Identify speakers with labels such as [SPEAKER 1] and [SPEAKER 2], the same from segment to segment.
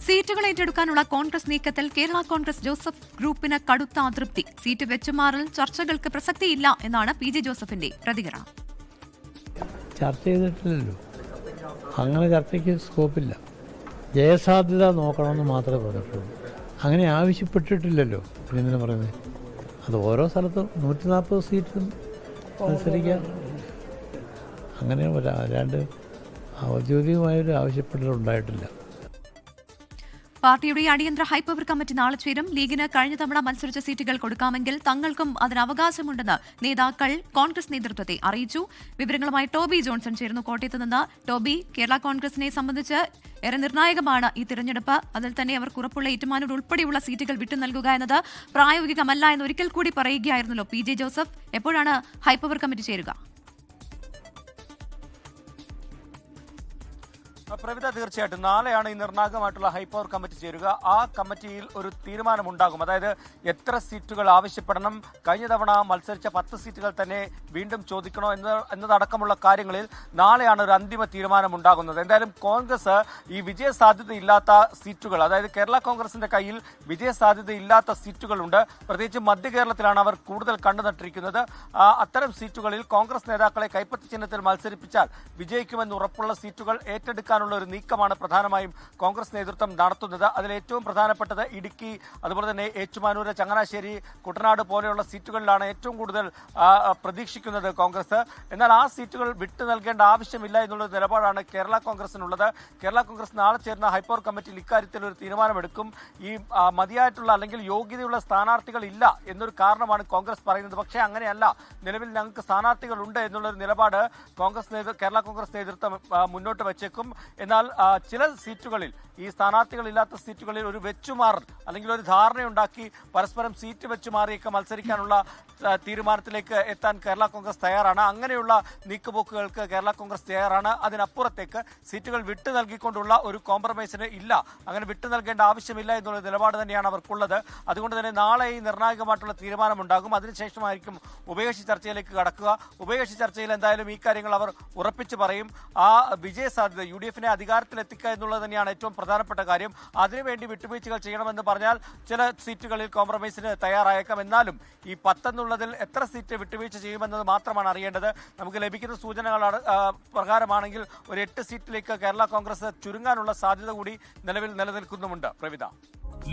[SPEAKER 1] സീറ്റുകൾ ഏറ്റെടുക്കാനുള്ള കോൺഗ്രസ് നീക്കത്തിൽ കേരള കോൺഗ്രസ് ജോസഫ് ഗ്രൂപ്പിന് കടുത്ത അതൃപ്തി. സീറ്റ് വെച്ചുമാറൽ ചർച്ചകൾക്ക് പ്രസക്തിയില്ല എന്നാണ് പി ജെ ജോസഫിന്റെ പ്രതികരണം.
[SPEAKER 2] ചർച്ച ചെയ്തിട്ടില്ലല്ലോ, അങ്ങനെ ചർച്ചയ്ക്ക് സ്കോപ്പില്ല. ജയസാധ്യത നോക്കണമെന്ന് മാത്രമേ പറഞ്ഞിട്ടുള്ളൂ. അങ്ങനെ ആവശ്യപ്പെട്ടിട്ടില്ലല്ലോ. എന്തിനാ പറയുന്നത്? അത് ഓരോ സ്ഥലത്തും 140 സീറ്റും മത്സരിക്കാം. അങ്ങനെ അല്ലാണ്ട് ഔദ്യോഗികമായൊരു ആവശ്യപ്പെടലുണ്ടായിട്ടില്ല.
[SPEAKER 1] പാർട്ടിയുടെ അടിയന്തര ഹൈപ്പവർ കമ്മിറ്റി നാളെ ചേരും. ലീഗിന് കഴിഞ്ഞ തവണ മത്സരിച്ച സീറ്റുകൾ കൊടുക്കാമെങ്കിൽ തങ്ങൾക്കും അതിന് അവകാശമുണ്ടെന്ന് നേതാക്കൾ കോൺഗ്രസ് നേതൃത്വത്തെ അറിയിച്ചു. വിവരങ്ങളുമായി ടോബി ജോൺസൺ ചേരുന്നു കോട്ടയത്ത് നിന്ന്. ടോബി, കേരള കോൺഗ്രസിനെ സംബന്ധിച്ച് ഏറെ നിർണായകമാണ് ഈ തിരഞ്ഞെടുപ്പ്. അതിൽ തന്നെ അവർക്ക് ഉറപ്പുള്ള ഏറ്റുമാനൂർ ഉൾപ്പെടെയുള്ള സീറ്റുകൾ വിട്ടു നൽകുക എന്നത് പ്രായോഗികമല്ല എന്ന് ഒരിക്കൽ കൂടി പറയുകയായിരുന്നല്ലോ പി ജെ ജോസഫ്. എപ്പോഴാണ് ഹൈപ്പവർ കമ്മിറ്റി ചേരുക?
[SPEAKER 3] പ്രവിത, തീർച്ചയായിട്ടും നാളെയാണ് ഈ നിർണായകമായിട്ടുള്ള ഹൈപ്പവർ കമ്മിറ്റി ചേരുക. ആ കമ്മിറ്റിയിൽ ഒരു തീരുമാനമുണ്ടാകും. അതായത് എത്ര സീറ്റുകൾ ആവശ്യപ്പെടണം, കഴിഞ്ഞ തവണ മത്സരിച്ച 10 സീറ്റുകൾ തന്നെ വീണ്ടും ചോദിക്കണോ എന്നതടക്കമുള്ള കാര്യങ്ങളിൽ നാളെയാണ് ഒരു അന്തിമ തീരുമാനമുണ്ടാകുന്നത്. എന്തായാലും കോൺഗ്രസ് ഈ വിജയസാധ്യതയില്ലാത്ത സീറ്റുകൾ, അതായത് കേരള കോൺഗ്രസിന്റെ കയ്യിൽ വിജയസാധ്യതയില്ലാത്ത സീറ്റുകളുണ്ട്. പ്രത്യേകിച്ച് മധ്യ കേരളത്തിലാണ് അവർ കൂടുതൽ കണ്ടുനട്ടിരിക്കുന്നത്. അത്തരം സീറ്റുകളിൽ കോൺഗ്രസ് നേതാക്കളെ കൈപ്പത്തി ചിഹ്നത്തിൽ മത്സരിപ്പിച്ചാൽ വിജയിക്കുമെന്ന് ഉറപ്പുള്ള സീറ്റുകൾ ഏറ്റെടുക്കാൻ ഒരു നീക്കമാണ് പ്രധാനമായും കോൺഗ്രസ് നേതൃത്വം നടത്തുന്നത്. അതിൽ ഏറ്റവും പ്രധാനപ്പെട്ടത് ഇടുക്കി, അതുപോലെ തന്നെ ഏറ്റുമാനൂർ, ചങ്ങനാശ്ശേരി, കുട്ടനാട് പോലെയുള്ള സീറ്റുകളിലാണ് ഏറ്റവും കൂടുതൽ പ്രതീക്ഷിക്കുന്നത് കോൺഗ്രസ്. എന്നാൽ ആ സീറ്റുകൾ വിട്ടു നൽകേണ്ട ആവശ്യമില്ല എന്നുള്ള നിലപാടാണ് കേരള കോൺഗ്രസിനുള്ളത്. കേരള കോൺഗ്രസ് നാളെ ചേർന്ന ഹൈപ്പവർ കമ്മിറ്റിയിൽ ഇക്കാര്യത്തിൽ ഒരു തീരുമാനമെടുക്കും. ഈ മതിയായിട്ടുള്ള അല്ലെങ്കിൽ യോഗ്യതയുള്ള സ്ഥാനാർത്ഥികൾ ഇല്ല എന്നൊരു കാരണമാണ് കോൺഗ്രസ് പറയുന്നത്. പക്ഷേ അങ്ങനെയല്ല, നിലവിൽ ഞങ്ങൾക്ക് സ്ഥാനാർത്ഥികൾ ഉണ്ട് എന്നുള്ളൊരു നിലപാട് കേരള കോൺഗ്രസ് നേതൃത്വം മുന്നോട്ട് വച്ചേക്കും. എന്നാൽ ചില സീറ്റുകളിൽ, ഈ സ്ഥാനാർത്ഥികളില്ലാത്ത സീറ്റുകളിൽ ഒരു വെച്ചുമാറൽ അല്ലെങ്കിൽ ഒരു ധാരണയുണ്ടാക്കി പരസ്പരം സീറ്റ് വെച്ചുമാറിയൊക്കെ മത്സരിക്കാനുള്ള തീരുമാനത്തിലേക്ക് എത്താൻ കേരള കോൺഗ്രസ് തയ്യാറാണ്. അങ്ങനെയുള്ള നീക്കുപോക്കുകൾക്ക് കേരള കോൺഗ്രസ് തയ്യാറാണ്. അതിനപ്പുറത്തേക്ക് സീറ്റുകൾ വിട്ടു നൽകിക്കൊണ്ടുള്ള ഒരു കോംപ്രമൈസിന് ഇല്ല, അങ്ങനെ വിട്ടു നൽകേണ്ട ആവശ്യമില്ല എന്നുള്ള നിലപാട് തന്നെയാണ് അവർക്കുള്ളത്. അതുകൊണ്ട് തന്നെ നാളെ ഈ നിർണായകമായിട്ടുള്ള തീരുമാനമുണ്ടാകും. അതിനുശേഷമായിരിക്കും ഉഭയകക്ഷി ചർച്ചയിലേക്ക് കടക്കുക. ഉഭയകക്ഷി ചർച്ചയിൽ എന്തായാലും ഈ കാര്യങ്ങൾ അവർ ഉറപ്പിച്ചു പറയും. ആ വിജയസാധ്യത UDF അധികാരത്തിലെത്തിക്കുക എന്നുള്ളത് തന്നെയാണ് ഏറ്റവും പ്രധാനപ്പെട്ട കാര്യം. അതിനുവേണ്ടി വിട്ടുവീഴ്ചകൾ ചെയ്യണമെന്ന് പറഞ്ഞാൽ ചില സീറ്റുകളിൽ കോംപ്രമൈസിന് തയ്യാറായേക്കാം. എന്നാലും ഈ 10 എന്നുള്ളതിൽ എത്ര സീറ്റ് വിട്ടുവീഴ്ച ചെയ്യുമെന്നത് മാത്രമാണ് അറിയേണ്ടത്. നമുക്ക് ലഭിക്കുന്ന സൂചനകളാണ് പ്രകാരമാണെങ്കിൽ ഒരു 8 സീറ്റിലേക്ക് കേരള കോൺഗ്രസ് ചുരുങ്ങാനുള്ള സാധ്യത കൂടി നിലവിൽ നിലനിൽക്കുന്നുമുണ്ട്. പ്രവിത,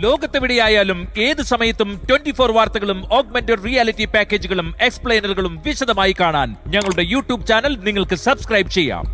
[SPEAKER 4] ലോകത്തെവിടെയായാലും ഏത് സമയത്തും 24 വാർത്തകളും ഓഗ്മെന്റഡ് റിയാലിറ്റി പാക്കേജുകളും എക്സ്പ്ലെയിനറുകളും വിശദമായി കാണാൻ ഞങ്ങളുടെ യൂട്യൂബ് ചാനൽ നിങ്ങൾക്ക് സബ്സ്ക്രൈബ് ചെയ്യാം.